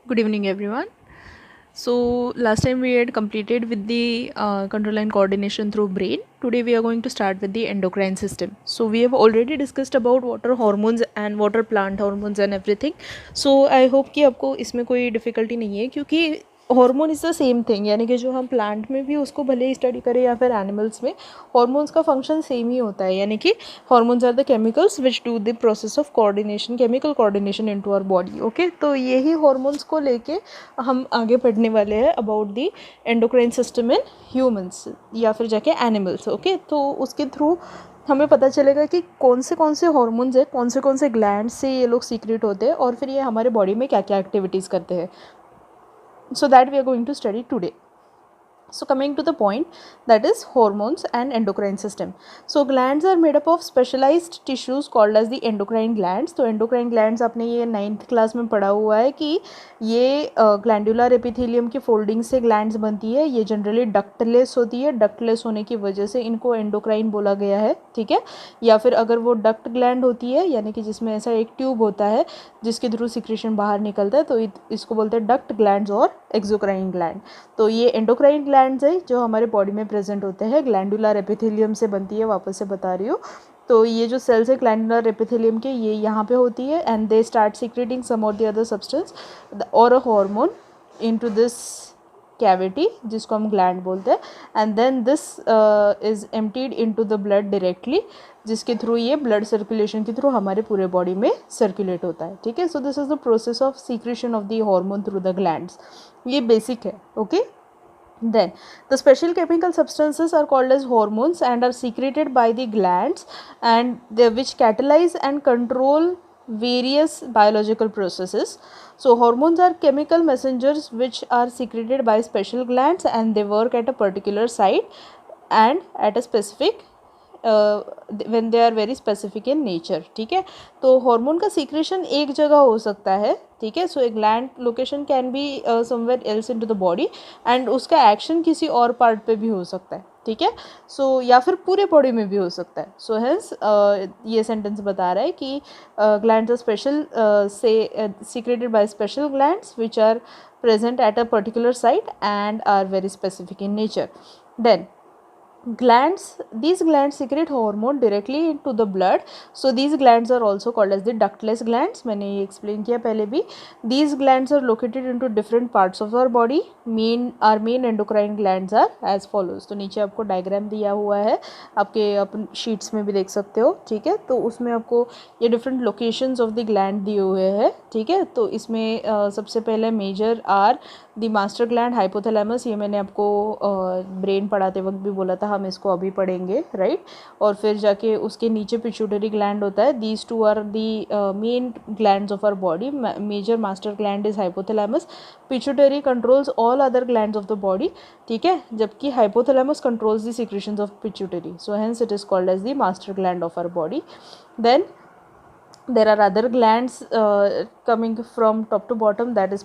Good evening, everyone. So, last time we had completed with the control and coordination through brain. Today, we are going to start with the endocrine system. So, we have already discussed about what are hormones and what are plant hormones and everything. So, I hope कि आपको इसमें कोई difficulty नहीं है क्योंकि hormone is the same thing, यानी कि जो हम प्लांट में भी उसको भले ही स्टडी करें या फिर एनिमल्स में, हार्मोन्स का फंक्शन सेम ही होता है. यानी कि hormones are the chemicals which do the process of coordination, chemical coordination into our body. Okay, तो यही हार्मोन्स को लेके हम आगे पढ़ने वाले हैं about the endocrine system in humans या फिर जाके एनिमल्स. ओके, तो उसके थ्रू हमें पता चलेगा कि कौन से हार्मोन्स है, कौन से ग्लैंड से ये लोग सीक्रेट होते हैं और फिर ये हमारे बॉडी में क्या क्या एक्टिविटीज़ करते हैं. So that we are going to study today. So coming to the point, that is hormones and endocrine system. So glands are made up of specialized tissues called as the endocrine glands. तो endocrine glands आपने ये 9th class में पढ़ा हुआ है कि ये glandular epithelium की फोल्डिंग से ग्लैंड्स बनती है. ये जनरली डक्टलेस होती है. डक्टलेस होने की वजह से इनको एंडोक्राइन बोला गया है. ठीक है, या फिर अगर वो डक्ट ग्लैंड होती है, यानी कि जिसमें ऐसा एक ट्यूब होता है जिसके थ्रू सिक्रेशन बाहर निकलता है, तो इसको बोलते हैं डक्ट ग्लैंड्स और एक्सोक्राइन ग्लैंड. तो ये एंडोक्राइन ग्लैंड्स है जो हमारे बॉडी में प्रेजेंट होते हैं. ग्लैंडुलर एपिथेलियम से बनती है, वापस से बता रही हूँ. तो ये जो सेल्स है ग्लैंडुलर एपिथेलियम के, ये यहाँ पे होती है and they start secreting some or the other substance or a hormone into this cavity जिसको हम ग्लैंड बोलते हैं. And then this is emptied into the blood directly, जिसके थ्रू ये ब्लड सर्कुलेशन के थ्रू हमारे पूरे बॉडी में सर्कुलेट होता है. ठीक है, so this is the process of secretion of the hormone through the glands. ये बेसिक है. Okay, then the special chemical substances are called as hormones and are secreted by the glands and which catalyze and control various biological processes. So hormones are chemical messengers which are secreted by special glands and they work at a particular site and at a specific when they are very specific in nature. ठीक है, तो hormone का secretion एक जगह हो सकता है. ठीक है, so a gland location can be somewhere else into the body and उसका एक्शन किसी और पार्ट पे भी हो सकता है. ठीक है, सो या फिर पूरे बॉडी में भी हो सकता है. सो हेंस ये सेंटेंस बता रहा है कि ग्लैंड्स आर स्पेशल से secreted by special glands which are present at a particular site and are very specific in nature. Then these glands secrete hormone directly into the blood. So these glands are also called as the ductless glands. मैंने ये explain किया पहले भी. These glands are located into different parts of our body. Our main endocrine glands are as follows. तो नीचे आपको diagram दिया हुआ है, आपके अपन शीट्स में भी देख सकते हो. ठीक है, तो उसमें आपको ये different locations of the gland दिए हुए हैं. ठीक है, तो इसमें सबसे पहले major are the master gland, hypothalamus. ये मैंने आपको ब्रेन पढ़ाते वक्त भी बोला था, हम इसको अभी पढ़ेंगे. राइट, और फिर जाके उसके नीचे पिट्यूटरी ग्लैंड होता है. These two are the main glands of our body. Major master gland is hypothalamus. Pituitary controls all other glands of the body. ठीक है, जबकि hypothalamus controls the secretions of pituitary. So hence it is called as the master gland of our body. Then there are other glands coming from top to bottom, that is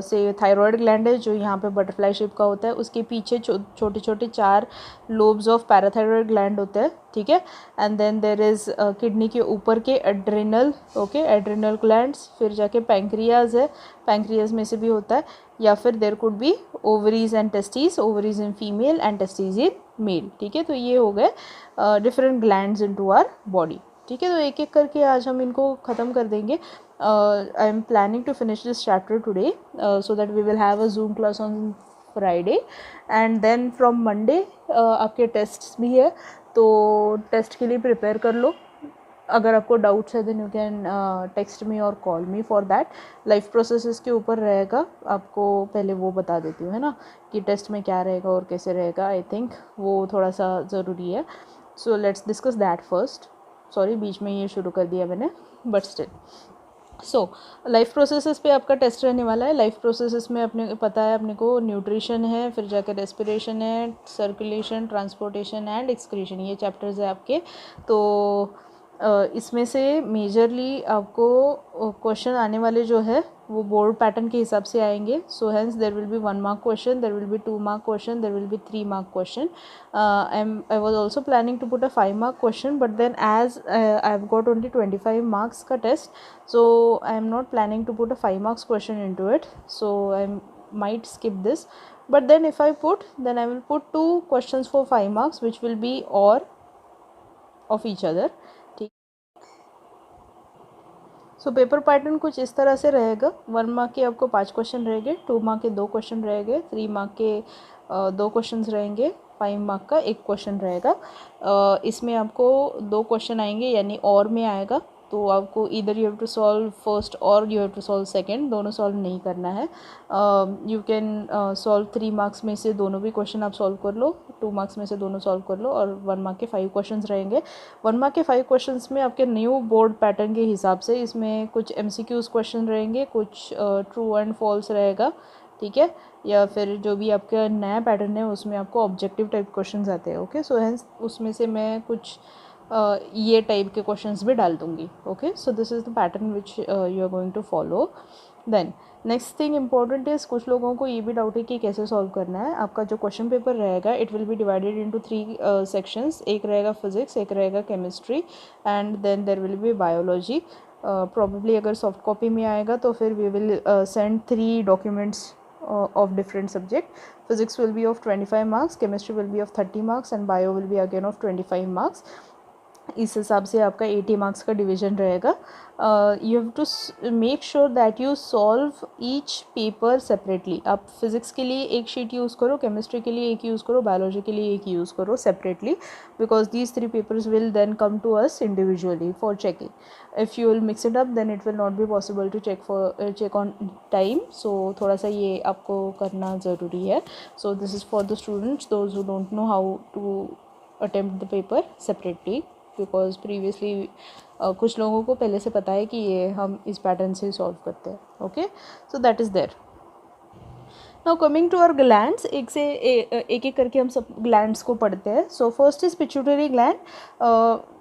say thyroid gland है जो यहाँ पे butterfly shape का होता है. उसके पीछे छोटे छोटे 4 lobes of parathyroid gland होते हैं. ठीक है, and then there is kidney के ऊपर के एड्रिनल, ओके, एड्रिनल ग्लैंड्स. फिर जाके पैंक्रियाज है, पैंक्रियाज में से भी होता है. या फिर there could be ovaries and testes, ovaries in female and testes in male. ठीक है, तो ये हो गए different glands in to our body. ठीक है, तो एक एक करके आज हम इनको ख़त्म कर देंगे. I am planning to finish this chapter today so that we will have a Zoom class on Friday and then from Monday आपके टेस्ट्स भी है, तो टेस्ट के लिए प्रिपेयर कर लो. अगर आपको डाउट्स है then you can text me और call me for that. Life processes के ऊपर रहेगा, आपको पहले वो बता देती हूँ, है ना, कि टेस्ट में क्या रहेगा और कैसे रहेगा. आई थिंक वो थोड़ा सा ज़रूरी है. So let's discuss that first. Sorry, बीच में ये शुरू कर दिया मैंने, but still. So life processes पे आपका टेस्ट रहने वाला है. लाइफ प्रोसेसेस में अपने पता है अपने को न्यूट्रिशन है, फिर जाकर रेस्पिरेशन है, सर्कुलेशन, ट्रांसपोर्टेशन एंड एक्सक्रीशन, ये चैप्टर्स है आपके. तो इसमें से मेजरली आपको क्वेश्चन आने वाले जो है वो बोर्ड पैटर्न के हिसाब से आएंगे. So hence there will B 1 mark question, there will B 2 mark question, there will B 3 mark question. I was also planning to put a 5 mark question, but then as I've got only 25 marks का test, so I am not planning to put a 5 marks question into it, so I might skip this. But then if I put, then I will put 2 questions for 5 marks which will be or of each other. So paper pattern कुछ इस तरह से रहेगा. 1 mark के आपको 5 question रहेंगे, 2 mark के 2 question रहेंगे, 3 मार्क के 2 क्वेश्चन रहेंगे, 5 मार्क का 1 क्वेश्चन रहेगा. इसमें आपको 2 क्वेश्चन आएंगे यानी और में आएगा, तो आपको इधर you have to solve first और you have to solve second, दोनों सॉल्व नहीं करना है. यू कैन सॉल्व 3 मार्क्स में से दोनों भी क्वेश्चन आप सॉल्व कर लो, 2 मार्क्स में से दोनों सॉल्व कर लो, और 1 मार्क के 5 क्वेश्चंस रहेंगे. 1 मार्क के 5 क्वेश्चंस में आपके न्यू बोर्ड पैटर्न के हिसाब से इसमें कुछ MCQs क्वेश्चन रहेंगे, कुछ ट्रू एंड फॉल्स रहेगा, ठीक है, या फिर जो भी आपका नया पैटर्न है उसमें आपको ऑब्जेक्टिव टाइप क्वेश्चंस आते हैं. ओके, सो हेंस उसमें से मैं कुछ ये टाइप के क्वेश्चंस भी डाल दूँगी. Okay, so this is the pattern which you are going to follow. Then next thing important is, कुछ लोगों को ये भी डाउट है कि कैसे सॉल्व करना है. आपका जो क्वेश्चन पेपर रहेगा it will be divided into 3 sections. एक रहेगा फिजिक्स, एक रहेगा chemistry, and then there will be biology. Probably अगर सॉफ्ट कॉपी में आएगा तो फिर we will send 3 documents of different subject. Physics will be of 25 marks, chemistry will be of 30 marks, and bio will be again of 25 marks. इस हिसाब से आपका 80 marks का डिवीजन रहेगा. You have to make sure that you solve each paper separately. आप physics के लिए एक शीट यूज़ करो, केमिस्ट्री के लिए एक यूज़ करो, बायोलॉजी के लिए एक यूज़ करो separately, because these 3 papers will then come to us individually for checking. If you will mix it up then it will not be possible to check on time. So थोड़ा सा ये आपको करना ज़रूरी है. So this is for the students those who don't know how to attempt the paper separately, because previously कुछ लोगों को पहले से पता है कि ये हम इस पैटर्न से सॉल्व करते हैं. Okay, so that is there. Now coming to our glands, एक एक करके हम सब ग्लैंड्स को पढ़ते हैं. So first is pituitary gland.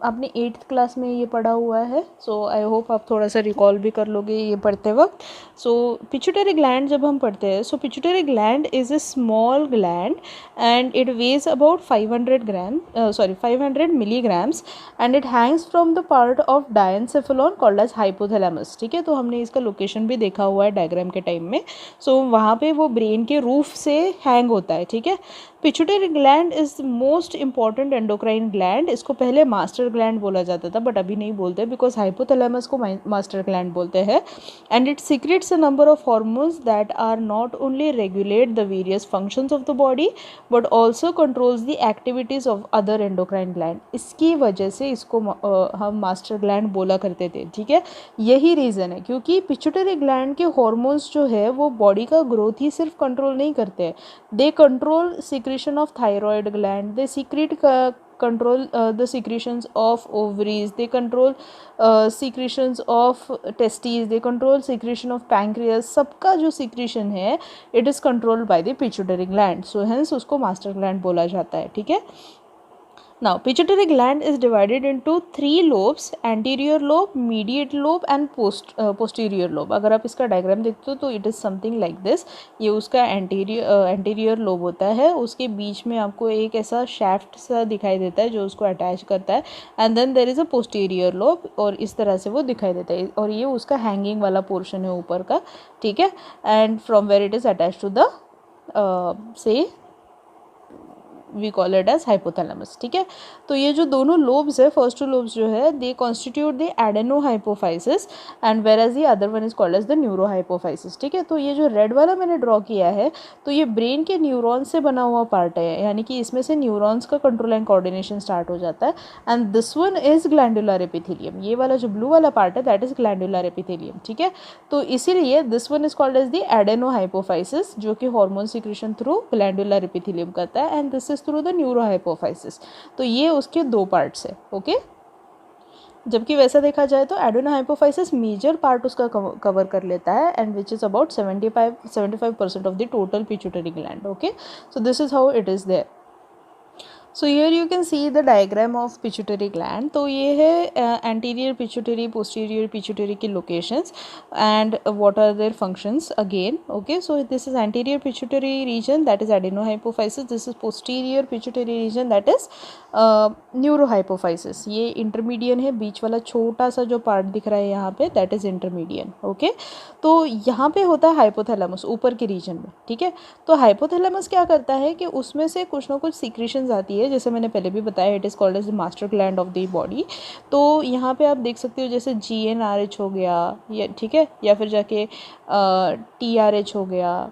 आपने 8th क्लास में ये पढ़ा हुआ है, सो आई होप आप थोड़ा सा रिकॉल भी कर लोगे ये पढ़ते वक्त. सो पिट्यूटरी ग्लैंड जब हम पढ़ते हैं, so pituitary gland is a small gland and it weighs about 500 milligrams and it hangs from the part of diencephalon called as hypothalamus. ठीक है, तो हमने इसका लोकेशन भी देखा हुआ है डायग्राम के टाइम में. सो वहाँ पे वो ब्रेन के रूफ से हैंग होता है. ठीक है, pituitary gland is most important endocrine gland. इसको पहले मास्टर ग्लैंड बोला जाता था, बट अभी नहीं बोलते बिकॉज हाइपोथैलेमस को मास्टर ग्लैंड बोलते हैं. And it secretes a number of hormones that are not only regulate the various functions of the body but also controls the activities of other endocrine gland. इसकी वजह से इसको हम master gland बोला करते थे. ठीक है, यही रीज़न है, क्योंकि पिट्यूटरी ग्लैंड के हार्मोन्स जो है वो बॉडी का ग्रोथ ही सिर्फ कंट्रोल नहीं करते हैं. They control secretion of thyroid gland, they control the secretions of ovaries, they control secretions of testes, they control secretion of pancreas. सबका जो secretion है it is controlled by the pituitary gland. So hence उसको master gland बोला जाता है. ठीक है, now pituitary gland is divided into 3 lobes, anterior lobe, mediate lobe and posterior lobe. अगर आप इसका डायग्राम देखते हो तो it is something like this. ये उसका anterior lobe होता है, उसके बीच में आपको एक ऐसा shaft सा दिखाई देता है जो उसको अटैच करता है, and then there is a posterior lobe, और इस तरह से वो दिखाई देता है, और ये उसका हैंगिंग वाला पोर्शन है ऊपर का. ठीक है, and from where it is attached to the say we call it as hypothalamus. ठीक है, तो ये जो दोनों लोब्स है, फर्स्ट 2 लोब्स जो है they constitute the adenohypophysis and whereas the other one is called as the neurohypophysis. ठीक है, तो ये जो रेड वाला मैंने ड्रॉ किया है तो ये ब्रेन के न्यूरॉन्स से बना हुआ पार्ट है, यानी कि इसमें से न्यूरॉन्स का कंट्रोल एंड कोऑर्डिनेशन स्टार्ट हो जाता है. And this one is glandular epithelium. ये वाला जो ब्लू वाला पार्ट है दैट इज ग्लैंडुलर एपिथेलियम. ठीक है, तो इसीलिए this one is called as the adenohypophysis, जो कि hormone secretion through glandular epithelium करता है, and this is through the neurohypophysis. तो ये उसके 2 पार्ट्स है. ओके, जबकि वैसा देखा जाए तो एडेनोहाइपोफाइसिस मेजर पार्ट उसका कवर कर लेता है, and which is about 75% of the total pituitary gland. Okay, so this is how it is there. So here you can see the diagram of pituitary gland. तो ये है anterior pituitary posterior pituitary की locations and what are their functions again. Okay, so this is anterior pituitary region that is adenohypophysis. This is posterior pituitary region that is neurohypophysis. ये इंटरमीडियन है, बीच वाला छोटा सा जो पार्ट दिख रहा है यहाँ पे दैट इज इंटरमीडियन. ओके, तो यहाँ पे होता है हाइपोथैलेमस ऊपर के रीजन में. ठीक है, तो हाइपोथैलेमस क्या करता है कि उसमें से कुछ ना कुछ सीक्रेशंस आती है, जैसे मैंने पहले भी बताया it is called as the master gland of the body. तो यहाँ पे आप देख सकते हो जैसे GnRH हो गया या ठीक है, या फिर जाके TRH हो गया.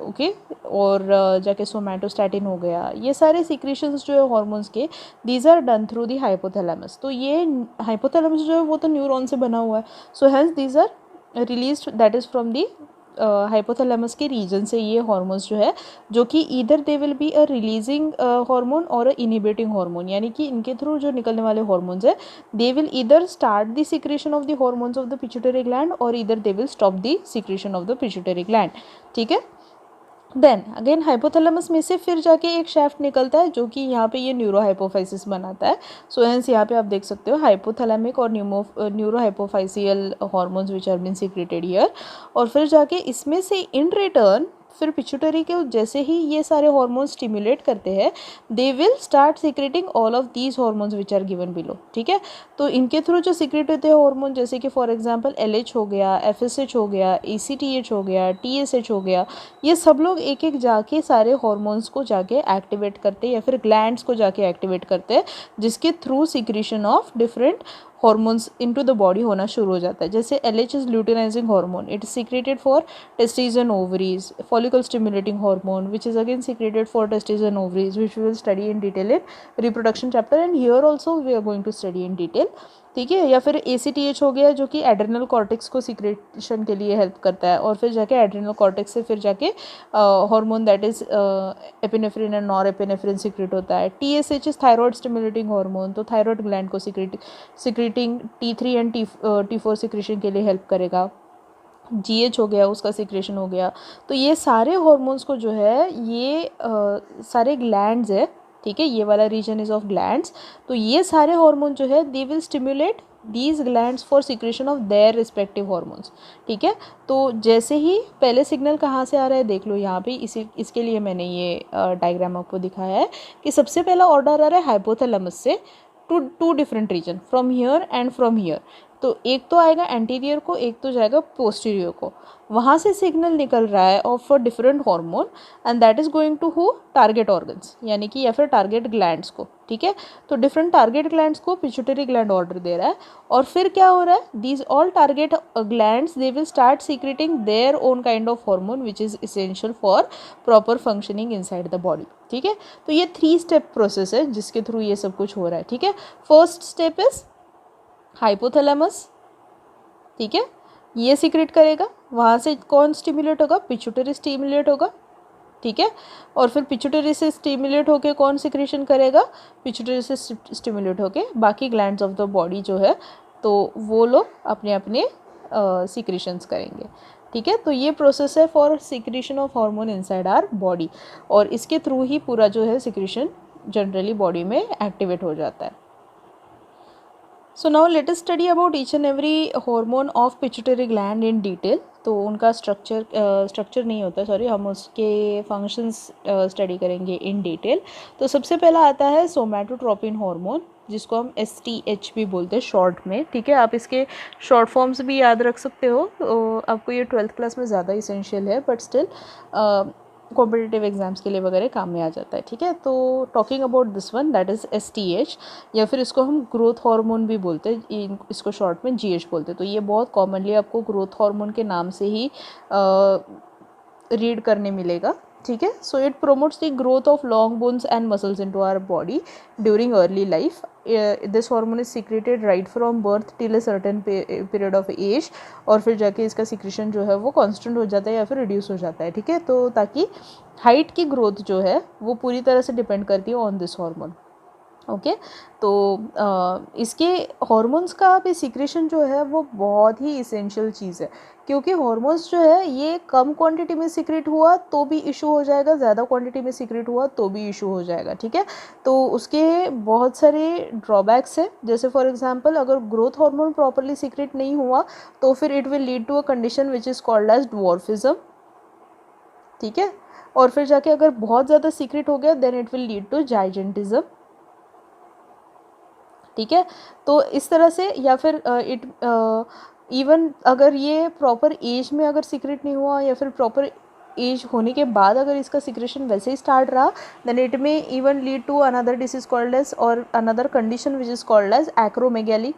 ओके, और जाके सोमैटोस्टैटिन हो गया. ये सारे सीक्रेशंस जो है हार्मोन्स के these are done through the hypothalamus. तो ये हाइपोथैलेमस जो है वो तो न्यूरॉन से बना हुआ है. So hence these are released that is from the hypothalamus के रीजन से ये हार्मोन्स जो है, जो कि either they will be a releasing hormone or a inhibiting hormone. यानी कि इनके थ्रू जो निकलने वाले हार्मोन्स है they will either start the secretion of the hormones of the pituitary gland और either they will stop the secretion of the pituitary gland. ठीक है, देन अगेन हाइपोथैलेमस में से फिर जाके एक शैफ्ट निकलता है जो कि यहाँ पे ये न्यूरोहाइपोफाइसिस बनाता है. सो हेंस यहाँ पे आप देख सकते हो हाइपोथैलेमिक और neurohypophyseal hormones which are been secreted here. और फिर जाके इसमें से इन रिटर्न फिर पिट्यूटरी के जैसे ही ये सारे हार्मोन्स स्टिमुलेट करते हैं they will start secreting all of these hormones which are given below. ठीक है, तो इनके थ्रू जो सीक्रेट होते हैं हार्मोन जैसे कि फॉर एग्जांपल LH हो गया, FSH हो गया, ACTH हो गया, TSH हो गया, ये सब लोग एक एक जाके सारे हार्मोन्स को जाके एक्टिवेट करते हैं या फिर ग्लैंड्स को जाके एक्टिवेट करते हैं, जिसके through secretion of different hormones into the body होना शुरू हो जाता है. जैसे LH is luteinising hormone, it is secreted for testis and ovaries. Follicle stimulating hormone which is again secreted for testis and ovaries which we will study in detail in reproduction chapter and here also we are going to study in detail. ठीक है, या फिर ACTH हो गया जो कि adrenal cortex को secretion के लिए हेल्प करता है. और फिर जाके एड्रेनल कॉर्टेक्स से फिर जाके hormone that is epinephrine and nor epinephrine secret होता है. TSH is thyroid stimulating hormone, तो थायराइड ग्लैंड को secreting T3 and T4 secretion के लिए हेल्प करेगा. GH हो गया, उसका सीक्रेशन हो गया. तो ये सारे हार्मोन्स को जो है ये सारे ग्लैंड्स है. ठीक है, ये वाला रीजन इज ऑफ ग्लैंड्स. तो ये सारे हार्मोन जो है they will stimulate these glands for secretion of their respective hormones. ठीक है, तो जैसे ही पहले सिग्नल कहाँ से आ रहा है देख लो यहाँ पे, इसके लिए मैंने ये डायग्राम आपको दिखाया है कि सबसे पहला ऑर्डर आ रहा है हाइपोथैलेमस से to different region from here and from here. तो एक तो आएगा एंटीरियर को, एक तो जाएगा पोस्टीरियर को. वहाँ से सिग्नल निकल रहा है of a different hormone and that is going to who target organs यानी कि या फिर टारगेट ग्लैंड्स को. ठीक है, तो डिफरेंट टारगेट ग्लैंड्स को पिट्यूटरी ग्लैंड ऑर्डर दे रहा है. और फिर क्या हो रहा है, these all target glands they will start secreting their own kind of hormone which is essential for proper functioning inside the body. ठीक है, तो ये 3 स्टेप प्रोसेस है जिसके थ्रू ये सब कुछ हो रहा है. ठीक है, फर्स्ट स्टेप इज हाइपोथैलेमस. ठीक है, ये सीक्रेट करेगा. वहाँ से कौन स्टिमुलेट होगा, पिट्यूटरी स्टिमुलेट होगा. ठीक है, और फिर पिट्यूटरी से स्टिमुलेट होके कौन सिक्रेशन करेगा, पिट्यूटरी से स्टिमुलेट होके बाकी ग्लैंड्स ऑफ द बॉडी जो है तो वो लोग अपने अपने सिक्रेशंस करेंगे. ठीक है, तो ये प्रोसेस है for secretion of hormone inside our body और इसके थ्रू ही पूरा जो है सिक्रेशन जनरली बॉडी में एक्टिवेट हो जाता है. So now let us study about each and every hormone of pituitary gland in detail. तो उनका स्ट्रक्चर नहीं होता, सॉरी, हम उसके फंक्शंस स्टडी करेंगे इन डिटेल. तो सबसे पहला आता है सोमैटोट्रोपिन हार्मोन जिसको हम STH भी बोलते हैं शॉर्ट में. ठीक है, आप इसके शॉर्ट फॉर्म्स भी याद रख सकते हो. तो आपको ये 12th क्लास में ज़्यादा इसेंशियल है बट स्टिल कॉम्पिटिटिव एग्जाम्स के लिए वगैरह काम में आ जाता है. ठीक है, तो talking about this one that is STH या फिर इसको हम ग्रोथ हार्मोन भी बोलते हैं, इसको शॉर्ट में GH बोलते हैं. तो ये बहुत कॉमनली आपको ग्रोथ हार्मोन के नाम से ही रीड करने मिलेगा. ठीक है, so it promotes the growth of long bones and muscles into our body during early life. This hormone is secreted right from birth till a certain period of age और फिर जाके इसका सिक्रेशन जो है वो कांस्टेंट हो जाता है या फिर रिड्यूस हो जाता है. ठीक है, तो ताकि हाइट की ग्रोथ जो है वो पूरी तरह से डिपेंड करती है ऑन दिस हार्मोन. ओके तो इसके हॉर्मोन्स का भी सिक्रेशन जो है वो बहुत ही इसेंशियल चीज़ है, क्योंकि हॉर्मोन्स जो है ये कम क्वांटिटी में सिक्रेट हुआ तो भी इशू हो जाएगा, ज़्यादा क्वांटिटी में सिक्रेट हुआ तो भी इशू हो जाएगा, ठीक है। तो उसके बहुत सारे ड्रॉबैक्स हैं, जैसे फॉर एग्जांपल अगर ग्रोथ हार्मोन प्रॉपरली सिक्रेट नहीं हुआ तो फिर it will lead to a condition which is called as dwarfism, ठीक है। और फिर जाके अगर बहुत ज़्यादा सीक्रेट हो गया then it will lead to gigantism, ठीक है। तो इस तरह से, या फिर इवन अगर ये प्रॉपर एज में अगर सीक्रेट नहीं हुआ या फिर प्रॉपर एज होने के बाद अगर इसका सिक्रेशन वैसे ही स्टार्ट रहा then it may even lead to another disease called as और another condition which is called as acromegaly,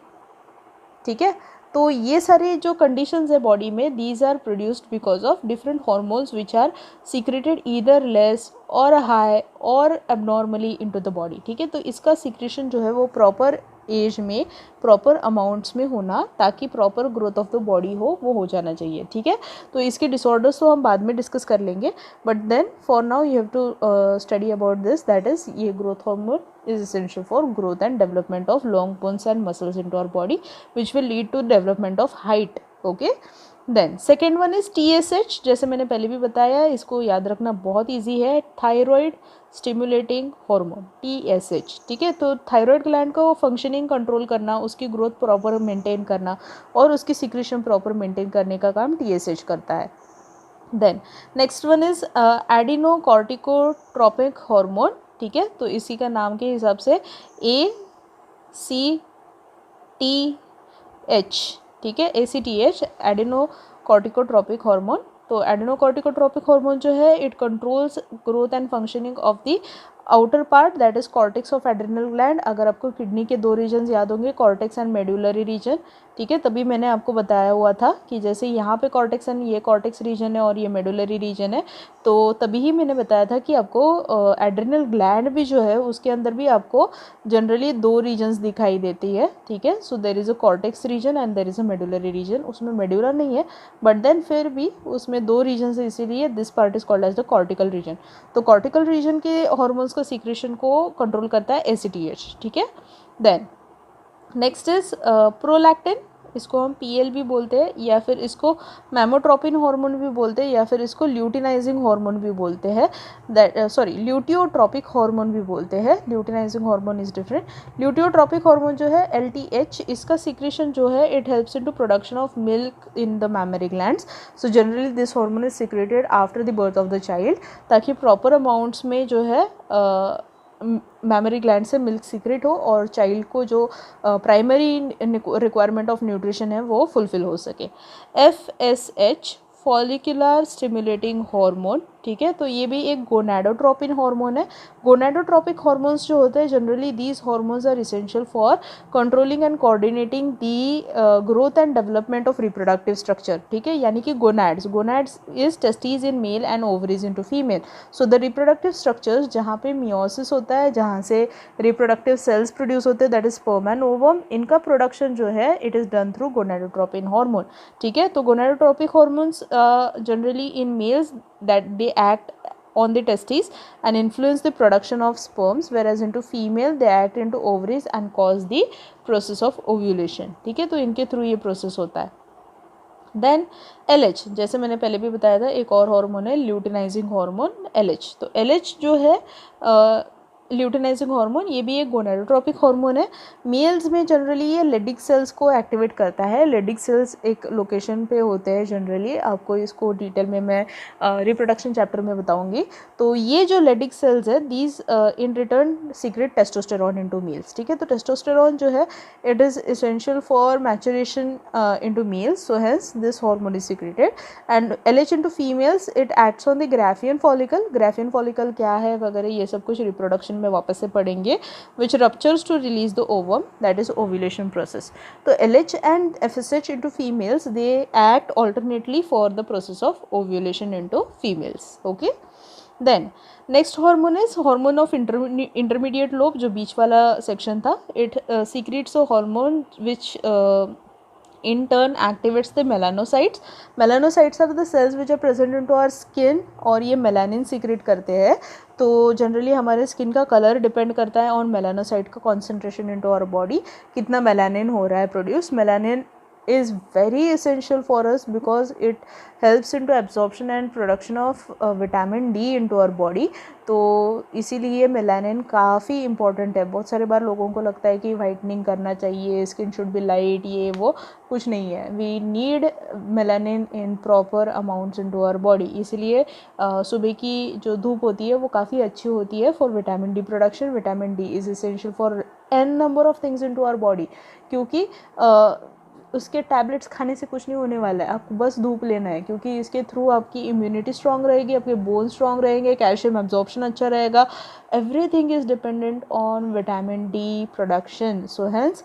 ठीक है। तो ये सारे जो कंडीशंस है बॉडी में these are produced because of different hormones which are secreted either less or high or abnormally into the body, ठीक है। तो इसका सिक्रेशन जो है वो प्रॉपर एज में प्रॉपर अमाउंट्स में होना, ताकि proper growth of the body हो, वो हो जाना चाहिए, ठीक है। तो इसके डिसऑर्डर्स तो हम बाद में डिस्कस कर लेंगे, but then for now you have to study about this, that is ये growth hormone is essential for growth and development of long bones and muscles into our body, which will lead to development of height, okay। Then second one is TSH, जैसे मैंने पहले भी बताया, इसको याद रखना बहुत ईजी है, थायराइड स्टिमुलेटिंग हार्मोन TSH, ठीक है। तो थायराइड ग्लैंड को फंक्शनिंग कंट्रोल करना, उसकी ग्रोथ प्रॉपर मेंटेन करना और उसकी सिक्रेशन प्रॉपर मेंटेन करने का काम TSH करता है। Then next one is adenocorticotropic hormone, ठीक है। तो इसी का नाम के हिसाब से ACTH, ठीक है, ACTH एडिनोकॉर्टिकोट्रोपिक हार्मोन। तो एडिनोकॉर्टिकोट्रोपिक हार्मोन जो है it controls growth and functioning of the outer part that is cortex of adrenal gland. अगर आपको किडनी के दो रीजन्स याद होंगे, कॉर्टेक्स एंड मेडुलरी रीजन, ठीक है। तभी मैंने आपको बताया हुआ था कि जैसे यहाँ पे कॉर्टेक्स एंड ये कॉर्टेक्स रीजन है और ये मेडुलरी रीजन है, तो तभी ही मैंने बताया था कि आपको एड्रिनल ग्लैंड भी जो है उसके अंदर भी आपको जनरली दो रीजन्स दिखाई देती है, ठीक है। So there is a cortex region and there is a medullary region, उसमें मेडुलर नहीं है बट देन फिर भी उसमें दो रीजन है, इसीलिए this part is called as the cortical region. तो कॉर्टिकल रीजन के हॉर्मोन्स का सीक्रेशन को कंट्रोल करता है ACTH, ठीक है। देन नेक्स्ट इज प्रोलैक्टिन, इसको हम PL भी बोलते हैं, या फिर इसको मैमोट्रोपिन हार्मोन भी बोलते हैं, या फिर इसको ल्यूटिनाइजिंग हार्मोन भी बोलते हैं, दैट ल्यूटियोट्रोपिक हार्मोन भी बोलते हैं। Luteinizing hormone is different. Luteotropic hormone जो है LTH, इसका सिक्रेशन जो है it helps in to production of milk in the mammary glands. So generally this hormone is secreted after the birth of the child, ताकि proper amounts में जो है mammary gland से मिल्क सीक्रेट हो और चाइल्ड को जो प्राइमरी रिक्वायरमेंट ऑफ न्यूट्रिशन है वो फुलफिल हो सके। FSH फॉलिकुलर स्टिमुलेटिंग हार्मोन, ठीक है। तो ये भी एक गोनाडोट्रोपिन हार्मोन है। गोनाडोट्रोपिक हार्मोन्स जो होते हैं generally these hormones are essential for controlling and coordinating the growth and development of reproductive structure, ठीक है। यानी कि gonads is testes in male and ovaries into female. So the reproductive structures जहाँ पे meiosis होता है, जहाँ से रिप्रोडक्टिव सेल्स प्रोड्यूस होते हैं, that is sperm and ovum, इनका प्रोडक्शन जो है it is done through gonadotropin hormone, ठीक है। तो gonadotropic hormones generally in males that they act on the testes and influence the production of sperms, whereas into female they act into ovaries and cause the process of ovulation, ठीक है। तो इनके through ये process होता है। Then LH, जैसे मैंने पहले भी बताया था, एक और हार्मोन है ल्यूटिनाइजिंग हार्मोन LH। तो LH जो है ल्यूटिनाइजिंग हार्मोन, ये भी एक गोनाडोट्रोपिक हार्मोन है। मेल्स में जनरली ये लेडिक सेल्स को एक्टिवेट करता है। लेडिक सेल्स एक लोकेशन पे होते हैं जनरली, आपको इसको डिटेल में मैं रिप्रोडक्शन चैप्टर में बताऊंगी। तो ये जो लेडिक सेल्स है these in return secrete testosterone into males, ठीक है। तो टेस्टोस्टेरॉन जो है it is essential for maturation into males, so hence this hormone is secreted. And LH into females it acts on the Graafian follicle. Graafian follicle क्या है वगैरह ये सब कुछ रिप्रोडक्शन में वापस से पढ़ेंगे, which ruptures to release the ovum, that is ovulation process. तो LH and FSH into females they act alternately for the process of ovulation into females, okay. Then next hormone is hormone of intermediate lobe, जो बीच वाला section था। It secretes a hormone which in turn activates the melanocytes. Melanocytes are the cells which are present into our skin और ये melanin secret करते हैं. तो generally हमारे स्किन का कलर डिपेंड करता है ऑन मेलानोसाइट का कॉन्सेंट्रेशन इनटू आवर बॉडी. कितना मेलानिन हो रहा है produce. Melanin is very essential for us because it helps into absorption and production of vitamin D into our body. तो इसीलिए मेलानिन काफ़ी इंपॉर्टेंट है. बहुत सारे बार लोगों को लगता है कि वाइटनिंग करना चाहिए, स्किन शुड बी लाइट, ये वो कुछ नहीं है. We need melanin in proper amounts into our body. इसीलिए सुबह की जो धूप होती है वो काफ़ी अच्छी होती है for vitamin D production. Vitamin D is essential for an number of things into our body. क्योंकि उसके टैबलेट्स खाने से कुछ नहीं होने वाला है, आपको बस धूप लेना है. क्योंकि इसके थ्रू आपकी इम्यूनिटी स्ट्रांग रहेगी, आपके बोन स्ट्रांग रहेंगे, कैल्शियम एब्जॉर्प्शन अच्छा रहेगा. Everything is dependent on vitamin D production. So hence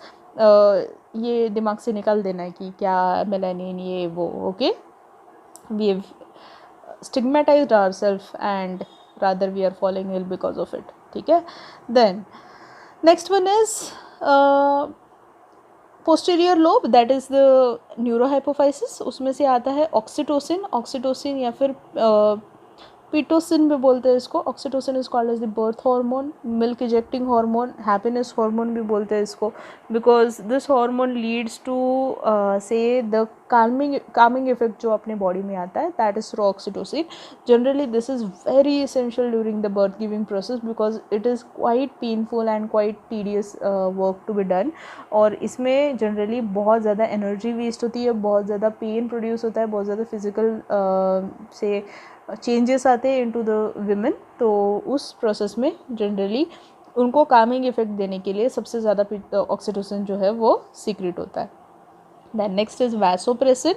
ये दिमाग से निकाल देना है कि क्या मेलानिन ये वो. Okay, we have stigmatized ourself and rather we are following ill because of it. ठीक है. Then next one is posterior lobe, that is the neurohypophysis. उसमें से आता है ऑक्सीटोसिन. ऑक्सीटोसिन या फिर पीटोसिन भी बोलते हैं इसको. Oxytocin is called as the birth hormone, milk ejecting hormone, happiness hormone भी बोलते हैं इसको. Because this hormone leads to say the calming effect जो अपने बॉडी में आता है, that is through oxytocin. Generally this is very essential during the birth giving process because it is quite painful and quite tedious work to be done. और इसमें generally बहुत ज़्यादा energy waste होती है, बहुत ज़्यादा पेन प्रोड्यूस होता है, बहुत ज़्यादा फिजिकल से चेंजेस आते हैं इनटू द विमेन. तो उस प्रोसेस में जनरली उनको कामिंग इफेक्ट देने के लिए सबसे ज़्यादा ऑक्सीटोसिन जो है वो सीक्रेट होता है. Then next is vasopressin.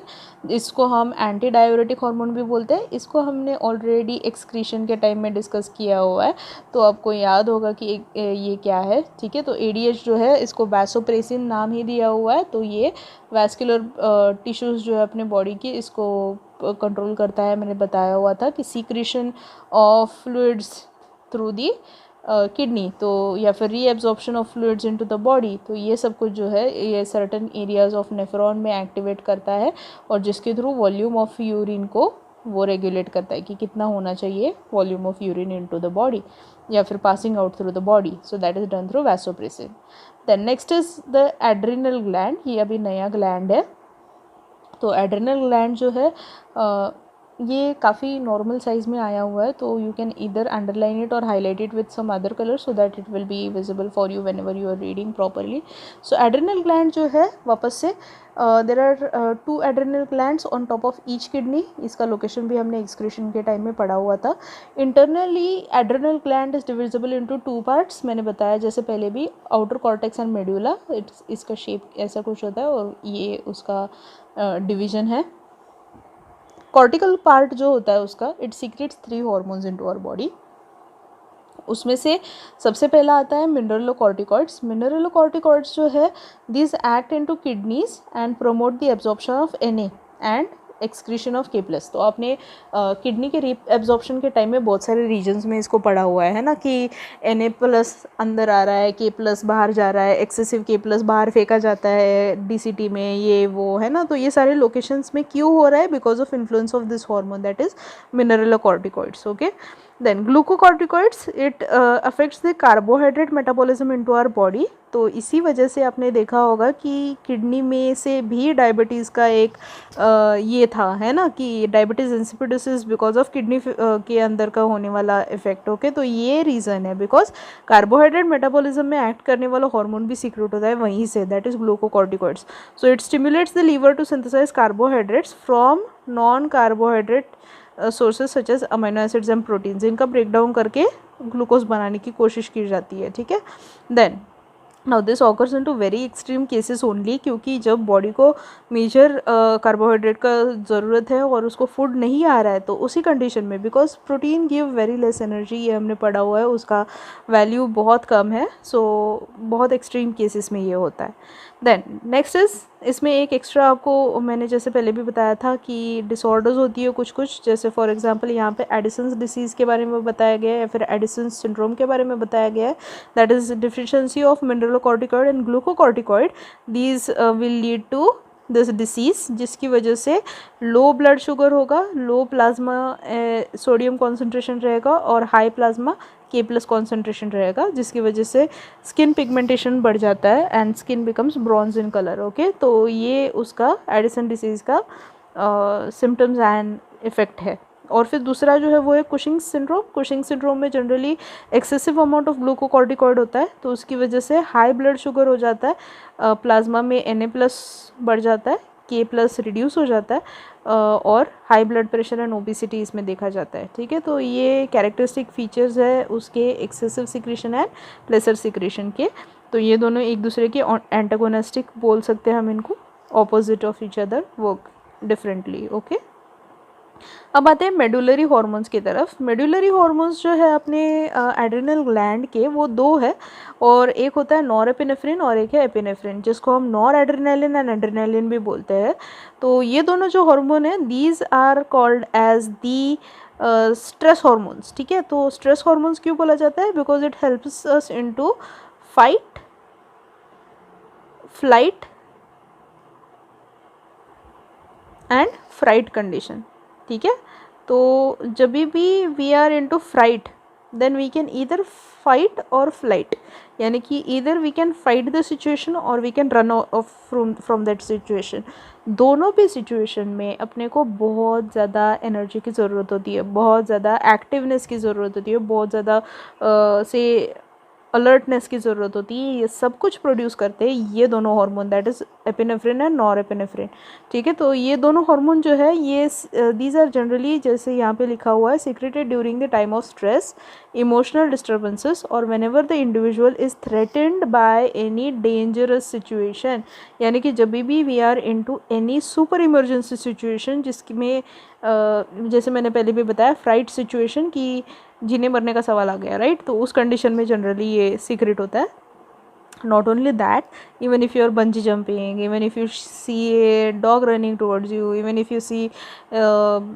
इसको हम एंटी डाययूरेटिक हार्मोन भी बोलते हैं. इसको हमने ऑलरेडी एक्सक्रीशन के टाइम में डिस्कस किया हुआ है, तो आपको याद होगा कि ये क्या है. ठीक है. तो ADH जो है इसको वैसोप्रेसिन नाम ही दिया हुआ है. तो ये वैस्कुलर टिश्यूज़ जो है अपने बॉडी की इसको कंट्रोल करता है. मैंने बताया हुआ था कि secretion of fluids through the kidney, तो या फिर reabsorption of fluids into the body. तो ये सब कुछ जो है ये सर्टन एरियाज ऑफ नेफ्रॉन में एक्टिवेट करता है और जिसके थ्रू वॉल्यूम ऑफ यूरिन को वो रेगुलेट करता है कि कितना होना चाहिए volume of urine into the body या फिर passing out through the body. So that is done through vasopressin. Then next is the adrenal gland. ये अभी नया ग्लैंड है. तो एड्रिनल ग्लैंड जो है ये काफ़ी नॉर्मल साइज़ में आया हुआ है. तो you can either underline it और highlight it with some other colour so that it will be visible for you whenever you are reading properly. So adrenal gland जो है वापस से there are 2 adrenal glands on top of each kidney. इसका location भी हमने excretion के time में पढ़ा हुआ था. Internally adrenal gland is divisible into 2 parts. मैंने बताया जैसे पहले भी, आउटर कॉर्टेक्स एंड मेड्यूला. इसका शेप ऐसा कुछ होता है और ये उसका डिवीजन है. कॉर्टिकल पार्ट जो होता है उसका, it secretes 3 hormones into our body. उसमें से सबसे पहला आता है मिनरलोकॉर्टिकॉइड्स. मिनरलोकॉर्टिकॉइड्स जो है this act into kidneys and promote the absorption of Na and excretion of K+. तो आपने किडनी के एब्जॉर्प्शन के टाइम में बहुत सारे रीजन्स में इसको पढ़ा हुआ है ना, कि Na+ अंदर आ रहा है, K+ बाहर जा रहा है, एक्सेसिव K+ बाहर फेंका जाता है DCT में, ये वो है ना. तो ये सारे लोकेशंस में क्यों हो रहा है? Because of influence of this hormone that is mineralocorticoids. Okay. Then glucocorticoids, it affects the carbohydrate metabolism into our body. तो इसी वजह से आपने देखा होगा कि किडनी में से भी डायबिटीज़ का एक ये था है ना, कि diabetes insipidus because of kidney के अंदर का होने वाला इफेक्ट. ओके. तो ये रीज़न है बिकॉज कार्बोहाइड्रेट मेटाबॉलिज्म में एक्ट करने वाला हार्मोन भी सीक्रेट होता है वहीं से, that is glucocorticoids. So it stimulates the liver to synthesise carbohydrates from non carbohydrate sources such as amino acids and proteins. इनका ब्रेक डाउन करके ग्लूकोज बनाने की कोशिश की जाती है. ठीक है. Then now this occurs into very extreme cases only, क्योंकि जब बॉडी को मेजर कार्बोहाइड्रेट का ज़रूरत है और उसको फूड नहीं आ रहा है, तो उसी कंडीशन में because protein give very less energy, ये हमने पढ़ा हुआ है, उसका वैल्यू बहुत कम है. सो बहुत एक्सट्रीम केसेस में ये होता है. देन नेक्स्ट इज़, इसमें एक एक्स्ट्रा आपको मैंने जैसे पहले भी बताया था कि डिसऑर्डर्स होती है कुछ कुछ, जैसे फॉर एग्जांपल यहाँ पे एडिसन्स डिसीज़ के बारे में बताया गया है या फिर एडिसन्स सिंड्रोम के बारे में बताया गया है. That is deficiency of mineralocorticoid and glucocorticoid. These will lead to this disease, जिसकी वजह से लो ब्लड शुगर होगा, लो प्लाज्मा सोडियम कॉन्सेंट्रेशन रहेगा और हाई प्लाज्मा K+ कॉन्सेंट्रेशन रहेगा, जिसकी वजह से स्किन पिगमेंटेशन बढ़ जाता है and skin becomes bronze in colour. Okay, तो ये उसका एडिसन डिसीज़ का सिम्टम्स एंड इफ़ेक्ट है। और फिर दूसरा जो है वो है कुशिंग सिंड्रोम। कुशिंग सिंड्रोम में generally excessive amount of glucocorticoid होता है, तो उसकी वजह से हाई ब्लड शुगर हो जाता है, प्लाज्मा में Na+ बढ़ जाता है, K+ रिड्यूस हो जाता है, और high blood pressure and obesity इसमें देखा जाता है। ठीक है, तो ये कैरेक्टरिस्टिक फीचर्स है उसके एक्सेसिव सिक्रीशन एंड प्लेसर सिक्रीशन के। तो ये दोनों एक दूसरे के एंटागोनिस्टिक बोल सकते हैं हम इनको, opposite of each other, work differently. Okay, अब आते हैं मेडुलरी हॉर्मोन्स की तरफ। मेडुलरी हॉर्मोन्स जो है अपने एड्रिनल ग्लैंड के, वो दो है, और एक होता है नॉरएपिनेफ्रिन और एक है एपिनेफ्रिन, जिसको हम नॉर एड्रेनालिन एंड एड्रेनालिन भी बोलते हैं। तो ये दोनों जो हार्मोन हैं, these are called as the stress hormones. ठीक है, तो स्ट्रेस हार्मोन्स क्यों बोला जाता है? Because it helps us into fight, flight and fright condition. ठीक है, तो जब भी we are into fright, then we can either fight और फ्लाइट, यानी कि either we can fight the situation और we can run off from that situation. दोनों भी सिचुएशन में अपने को बहुत ज़्यादा एनर्जी की ज़रूरत होती है, बहुत ज़्यादा एक्टिवनेस की ज़रूरत होती है, बहुत ज़्यादा से अलर्टनेस की ज़रूरत होती है। ये सब कुछ प्रोड्यूस करते हैं ये दोनों hormone, that is epinephrine and norepinephrine. ठीक है, तो ये दोनों हार्मोन जो है ये दीज आर जनरली, जैसे यहाँ पे लिखा हुआ है, secreted during the time of stress, emotional disturbances, और whenever the individual is threatened by any dangerous situation, यानी कि जब भी we are into any super emergency situation, जिसमें जैसे मैंने पहले भी बताया फ्राइट सिचुएशन की जीने मरने का सवाल आ गया, राइट, तो उस कंडीशन में जनरली ये सीक्रेट होता है। Not only that, even if you are bungee jumping, even if you see a dog running towards you, even if you see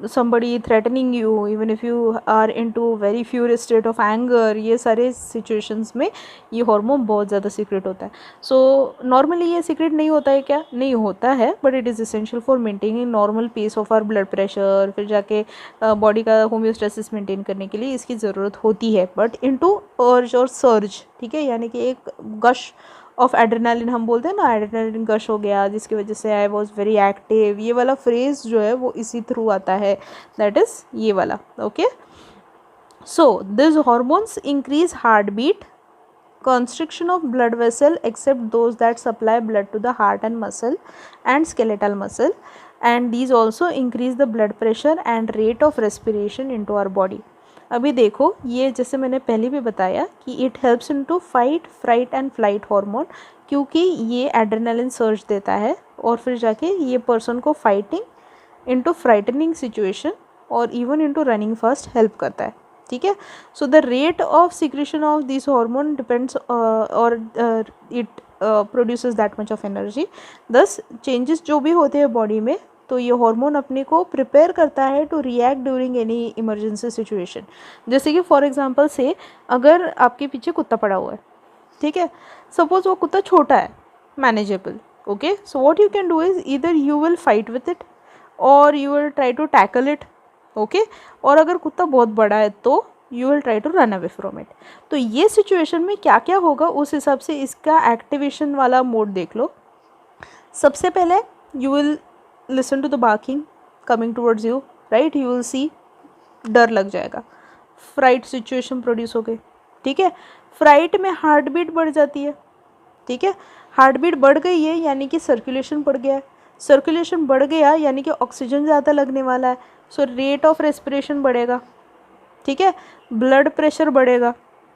somebody threatening you, even if you are into very furious state of anger, ये सारे situations में ये hormone बहुत ज़्यादा secret होता है। So normally ये secret नहीं होता है क्या? नहीं होता है, but it is essential for maintaining normal pace of our blood pressure, फिर जाके बॉडी का होम्योस्टेसिस मेंटेन करने के लिए इसकी ज़रूरत होती है, बट इनटू अर्ज और सर्ज। ठीक है, यानी कि एक गश ऑफ एड्रेनालिन हम बोलते हैं ना, एड्रेनालिन गश हो गया जिसकी वजह से आई वॉज वेरी एक्टिव, ये वाला फ्रेज जो है वो इसी थ्रू आता है, दैट इज़ ये वाला। Okay, so this hormones increase heart beat, constriction of blood vessel except those that supply blood to the heart and muscle and skeletal muscle, and these also increase the blood pressure and rate of respiration into our body। अभी देखो, ये जैसे मैंने पहले भी बताया कि it helps in to fight, fright and flight hormone, क्योंकि ये एड्रेनालिन सर्ज देता है और फिर जाके ये पर्सन को फाइटिंग इनटू फ्राइटनिंग सिचुएशन और even into running fast help करता है। ठीक है, so the rate of secretion of this hormone depends और it produces that much of energy. Thus changes जो भी होते हैं बॉडी में, तो ये हार्मोन अपने को प्रिपेयर करता है to react during any emergency situation. जैसे कि फॉर एग्जांपल से, अगर आपके पीछे कुत्ता पड़ा हुआ है, ठीक है, सपोज वो कुत्ता छोटा है, manageable, okay, so what you can do is either you will fight with it और you will try to tackle it, okay, और अगर कुत्ता बहुत बड़ा है तो you will try to run away from it. तो ये सिचुएशन में क्या क्या होगा उस हिसाब से इसका एक्टिवेशन वाला मोड देख लो। सबसे पहले you will listen to the barking coming towards you, right, you will see, डर लग जाएगा, फ्राइट सिचुएशन प्रोड्यूस हो गई। ठीक है, फ्राइट में हार्ट बीट बढ़ जाती है। ठीक है, हार्ट बीट बढ़ गई है यानी कि सर्कुलेशन बढ़ गया है, सर्कुलेशन बढ़ गया यानी कि ऑक्सीजन ज़्यादा लगने वाला है, सो रेट ऑफ रेस्पिरेशन बढ़ेगा। ठीक है, ब्लड प्रेशर बढ़ेगा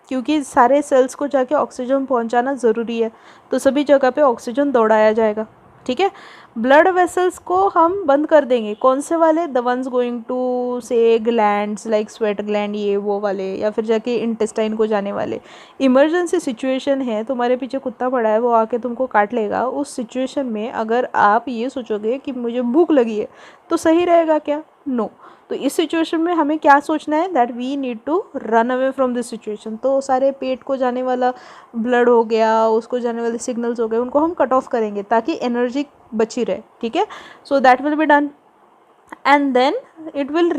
क्योंकि सारे सेल्स को जाके ऑक्सीजन पहुंचाना ज़रूरी है, तो सभी जगह पे ऑक्सीजन दौड़ाया जाएगा। ठीक है, ब्लड वेसल्स को हम बंद कर देंगे, कौन से वाले? द वंस गोइंग टू से ग्लैंड्स लाइक स्वेट ग्लैंड, ये वो वाले, या फिर जाके इंटेस्टाइन को जाने वाले। इमरजेंसी सिचुएशन है, तुम्हारे पीछे कुत्ता पड़ा है, वो आके तुमको काट लेगा, उस सिचुएशन में अगर आप ये सोचोगे कि मुझे भूख लगी है तो सही रहेगा क्या? नो। तो इस सिचुएशन में हमें क्या सोचना है? That we need to run away from this situation. तो सारे पेट को जाने वाला ब्लड हो गया, उसको जाने वाले सिग्नल्स हो गए, उनको हम कट ऑफ करेंगे ताकि एनर्जी बची रहे, ठीक है. So that will be done and then it will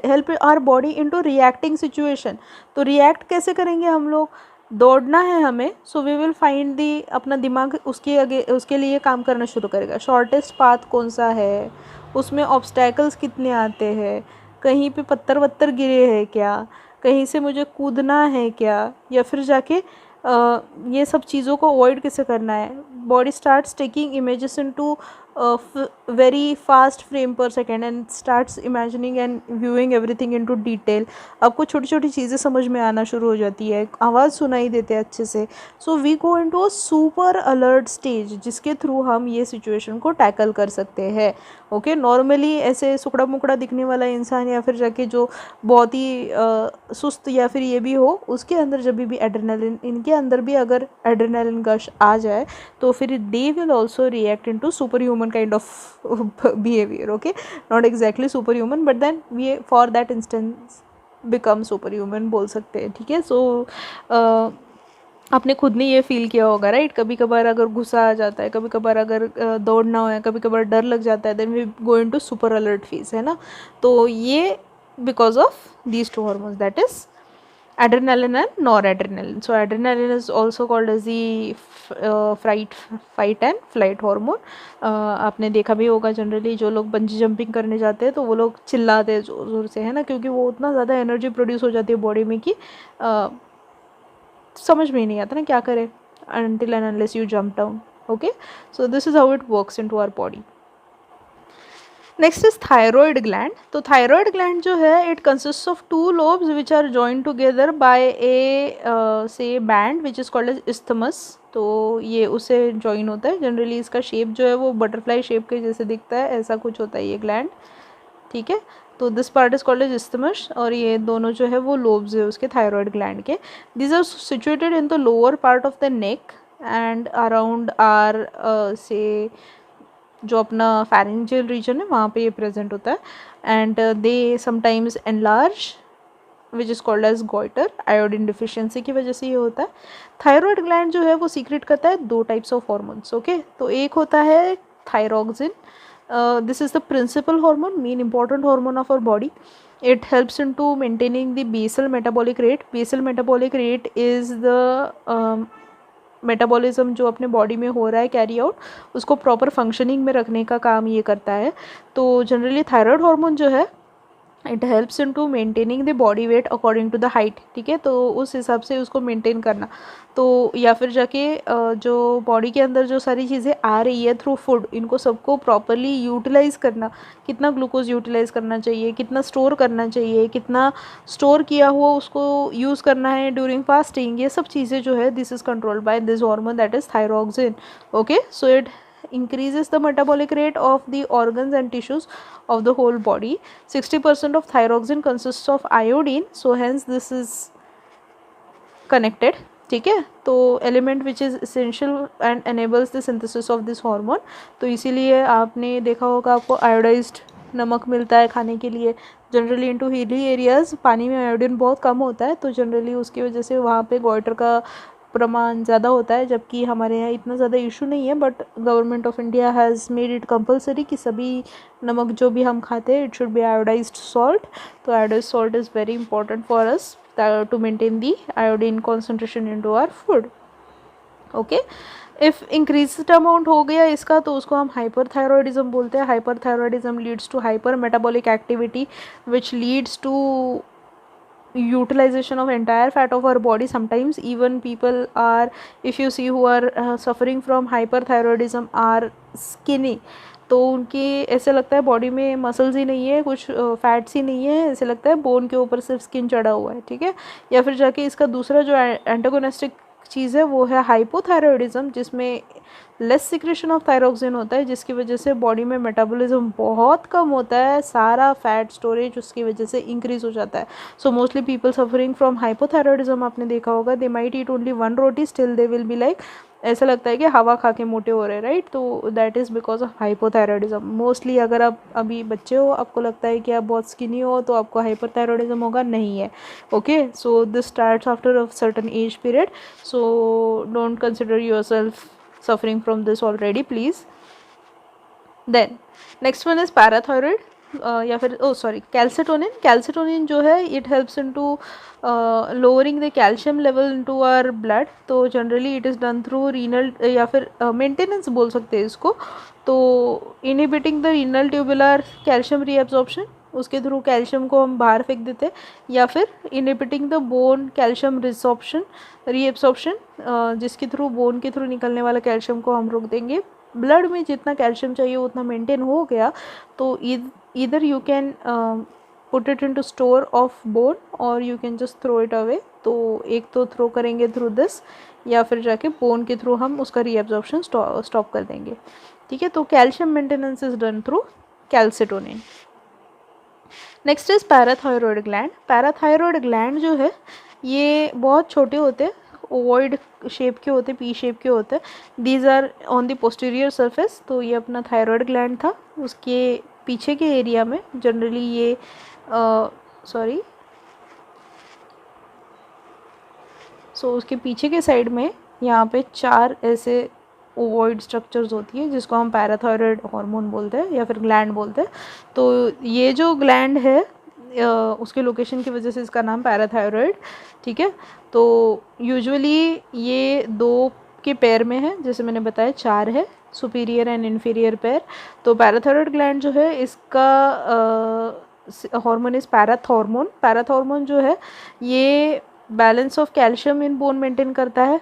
help our body into reacting situation. तो रिएक्ट कैसे करेंगे हम लोग, दौड़ना है हमें, so we will find the, अपना दिमाग उसके लिए काम करना शुरू करेगा. शॉर्टेस्ट पाथ कौन सा है, उसमें ऑब्स्टैकल्स कितने आते हैं, कहीं पे पत्थर वत्थर गिरे हैं क्या, कहीं से मुझे कूदना है क्या, या फिर जाके ये सब चीज़ों को अवॉइड कैसे करना है. Body starts taking images into very fast frame per second and starts imagining and viewing everything into detail. आपको छोटी छोटी चीज़ें समझ में आना शुरू हो जाती है, आवाज़ सुनाई देते हैं अच्छे से. So we go into a super alert stage जिसके थ्रू हम ये सिचुएशन को टैकल कर सकते हैं. ओके, नॉर्मली ऐसे सुकड़ा मुकड़ा दिखने वाला इंसान या फिर जाके जो बहुत ही सुस्त या फिर ये भी हो, उसके अंदर जब भी एड्रेनलिन, इनके अंदर भी अगर एड्रेनलिन गश आ जाए तो फिर they will also react into super human kind of behaviour. Okay, not exactly super human but then we for that instance become super human बोल सकते हैं, ठीक है. सो आपने खुद ने ये फील किया होगा, राइट. कभी कभार अगर गुस्सा आ जाता है, कभी कभार अगर दौड़ना हो, कभी कभार डर लग जाता है, then we go into super alert phase, है ना. तो ये because of these two hormones, that is adrenaline and noradrenaline. So adrenaline is also called as the fight and flight hormone. आपने देखा भी होगा जनरली जो लोग बंजी जंपिंग करने जाते हैं तो वो लोग चिल्लाते हैं ज़ोर ज़ोर से, है ना, क्योंकि वो उतना ज़्यादा एनर्जी प्रोड्यूस हो जाती है बॉडी में कि समझ में ही नहीं आता ना क्या करें, until and unless you jump down. Okay, so this is how it works into our body. Next is thyroid gland. तो थायरॉयड ग्लैंड जो है it consist of two lobes which are joined together by a से band which is called as isthmus. तो ये उससे join होता है. Generally इसका शेप जो है वो बटरफ्लाई शेप के जैसे दिखता है, ऐसा कुछ होता है ये ग्लैंड, ठीक है. तो this part is called as isthmus और ये दोनों जो है वो लोब्स है उसके थायरॉयड ग्लैंड के. This are situated in the lower part of the neck and around आर से जो अपना फेरेंजियल रीजन है वहाँ पे ये प्रेजेंट होता है. And they sometimes enlarge which is called as goitre. Iodine deficiency की वजह से ये होता है. थायरॉयड ग्लैंड जो है वो सीक्रेट करता है दो टाइप्स ऑफ हॉर्मोन्स. ओके, तो एक होता है thyroxine. This is the principal hormone, main important hormone of our body. It helps into maintaining the basal metabolic rate. Basal metabolic rate is the metabolism जो अपने body में हो रहा है कैरी आउट, उसको प्रॉपर फंक्शनिंग में रखने का काम ये करता है. तो जनरली थायराइड हार्मोन जो है it helps in to maintaining the body weight according to the height, ठीक है. तो उस हिसाब से उसको मेंटेन करना. तो या फिर जाके जो बॉडी के अंदर जो सारी चीज़ें आ रही है थ्रू फूड, इनको सबको प्रॉपरली यूटिलाइज़ करना. कितना ग्लूकोज यूटिलाइज़ करना चाहिए, कितना स्टोर करना चाहिए, कितना स्टोर किया हुआ उसको यूज़ करना है ड्यूरिंग फास्टिंग, ये सब चीज़ें जो है this is controlled by this hormone that is thyroxine. Okay, so it increases the metabolic rate of the organs and tissues of the whole body. 60% of thyroxine consists of iodine, so hence this is connected, ठीक है. तो element which is essential and enables the synthesis of this hormone. तो इसीलिए आपने देखा होगा आपको iodised नमक मिलता है खाने के लिए. जनरली इनटू हिली एरियाज़ पानी में आयोडीन बहुत कम होता है, तो जनरली उसकी वजह से वहाँ पे गॉइटर का प्रमाण ज़्यादा होता है, जबकि हमारे यहाँ इतना ज़्यादा इशू नहीं है. But government of India has made it compulsory कि सभी नमक जो भी हम खाते हैं it should be iodized salt. तो iodized salt is very important for us to maintain the iodine concentration into our food. Okay, if increased amount हो गया इसका तो उसको हम हाइपरथायरॉयडिज्म बोलते हैं. Hyperthyroidism leads to hyper metabolic activity which leads to utilization of entire fat of our body. Sometimes even people are, if you see, who are suffering from hyperthyroidism are skinny. तो उनके ऐसे लगता है body में muscles ही नहीं है, कुछ fats ही नहीं है, ऐसे लगता है बोन के ऊपर सिर्फ स्किन चढ़ा हुआ है, ठीक है. या फिर जाके इसका दूसरा जो एंटागोनिस्टिक चीज़ है वो है हाइपोथायरॉयडिज्म, जिसमें लेस सिक्रेशन ऑफ थायरॉक्सिन होता है, जिसकी वजह से बॉडी में मेटाबॉलिज्म बहुत कम होता है, सारा फैट स्टोरेज उसकी वजह से इंक्रीज हो जाता है. So mostly people suffering from hypothyroidism आपने देखा होगा they might eat only one roti, still they will be like, ऐसा लगता है कि हवा खा के मोटे हो रहे हैं, राइट. तो that is because of hypothyroidism. Mostly अगर आप अभी बच्चे हो, आपको लगता है कि आप बहुत स्किनी हो तो आपको हाइपोथायरॉयडिज्म होगा, नहीं है. Okay, so this starts after a certain age period. So don't consider yourself suffering from this already, please. Then next one is parathyroid या फिर कैल्सिटोनिन. कैल्सिटोनिन जो है it helps in to lowering the calcium level in to our blood. तो generally it is done through renal या फिर maintenance बोल सकते हैं इसको. तो inhibiting the renal tubular calcium reabsorption, उसके थ्रू कैल्शियम को हम बाहर फेंक देते हैं. या फिर inhibiting the bone calcium reabsorption, जिसके थ्रू बोन के थ्रू निकलने वाला कैल्शियम को हम रोक देंगे. ब्लड में जितना कैल्शियम चाहिए उतना मेंटेन हो गया तो इधर you can put it into store of bone और you can just throw it away. तो एक तो थ्रो करेंगे थ्रू दिस या फिर जाके बोन के थ्रू हम उसका रीअब्जॉर्प्शन स्टॉप कर देंगे. ठीक है, तो calcium maintenance is done through calcitonin. Next is parathyroid gland. Parathyroid gland जो है ये बहुत छोटे होते हैं, ओवॉइड शेप के होते, पी शेप के होते. These are on the posterior surface. तो ये अपना थायरॉयड ग्लैंड था, उसके पीछे के एरिया में जनरली ये उसके पीछे के साइड में यहाँ पे 4 ऐसे ओवॉइड स्ट्रक्चर्स होती है जिसको हम पैराथायरॉयड हार्मोन बोलते हैं या फिर ग्लैंड बोलते हैं. तो ये जो ग्लैंड है उसके लोकेशन की वजह से इसका नाम पैराथायरॉयड. ठीक है, तो यूजुअली ये 2 के पेयर में है, जैसे मैंने बताया 4 है, सुपीरियर एंड इन्फीरियर पेयर. तो पैराथायरॉयड ग्लैंड जो है इसका हार्मोन इज पैराथॉर्मोन. पैराथॉर्मोन जो है ये balance of calcium in bone maintain करता है,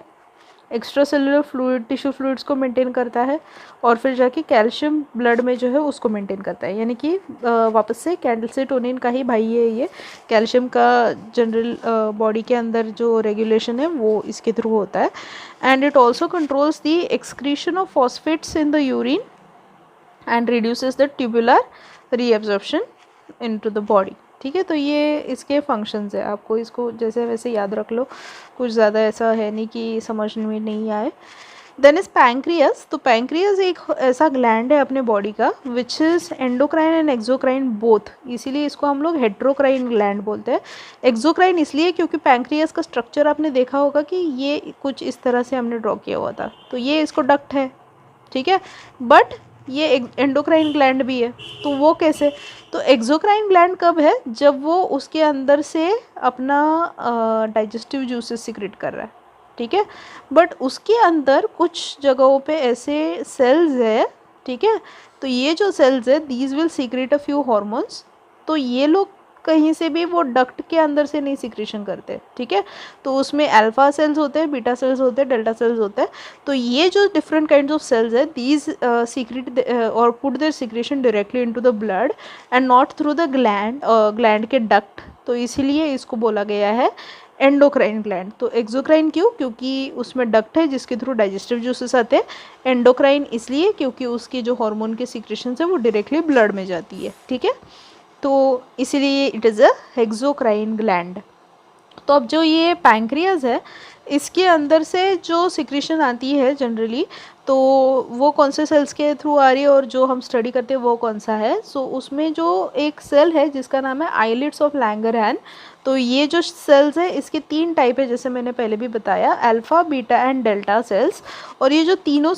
extra cellular fluid tissue fluids को मेंटेन करता है और फिर जाके कैल्शियम ब्लड में जो है उसको मेंटेन करता है. यानी कि वापस से कैल्सिटोनिन का ही भाई है ये. कैल्शियम का जनरल बॉडी के अंदर जो रेगुलेशन है वो इसके थ्रू होता है. And it also controls the excretion of phosphates in the urine and reduces the tubular reabsorption into the body. ठीक है, तो ये इसके फंक्शंस है. आपको इसको जैसे वैसे याद रख लो, कुछ ज़्यादा ऐसा है नहीं कि समझ में नहीं आए. Then is pancreas. तो पैंक्रियास एक ऐसा ग्लैंड है अपने बॉडी का which is endocrine and exocrine both. इसीलिए इसको हम लोग हेट्रोक्राइन ग्लैंड बोलते हैं. एक्सोक्राइन इसलिए क्योंकि पैंक्रियास का स्ट्रक्चर आपने देखा होगा कि ये कुछ इस तरह से हमने ड्रॉ किया हुआ था. तो ये इसको डक्ट है. ठीक है, बट ये एंडोक्राइन ग्लैंड भी है. तो वो कैसे? तो एक्सोक्राइन ग्लैंड कब है? जब वो उसके अंदर से अपना डाइजेस्टिव जूसेस सीक्रेट कर रहा है. ठीक है, बट उसके अंदर कुछ जगहों पे ऐसे सेल्स है. ठीक है, तो ये जो सेल्स है these will secret a few hormones. तो ये लोग कहीं से भी वो डक्ट के अंदर से नहीं सिक्रेशन करते. ठीक है, तो उसमें अल्फा सेल्स होते हैं, बीटा सेल्स होते हैं, डेल्टा सेल्स होते हैं. तो ये जो डिफरेंट काइंड्स ऑफ सेल्स है दीज सीक्रेट और put there secretion directly into the blood and not through the gland के डक्ट. तो इसीलिए इसको बोला गया है एंडोक्राइन ग्लैंड. तो एक्सोक्राइन क्यों? क्योंकि उसमें डक्ट है जिसके थ्रू डाइजेस्टिव जूसेस आते हैं. एंडोक्राइन इसलिए क्योंकि उसकी जो हार्मोन के सिक्रेशन है वो डायरेक्टली ब्लड में जाती है. ठीक है, तो इसीलिए it is a exocrine gland. तो अब जो ये पैंक्रियाज है इसके अंदर से जो सिक्रेशन आती है जनरली, तो वो कौन से सेल्स के थ्रू आ रही है और जो हम स्टडी करते हैं वो कौन सा है? सो उसमें जो एक सेल है जिसका नाम है आइलेट्स ऑफ लैंगरहैन. तो ये जो सेल्स है इसके 3 टाइप है, जैसे मैंने पहले भी बताया, alpha, beta and delta sales. और ये जो तीनों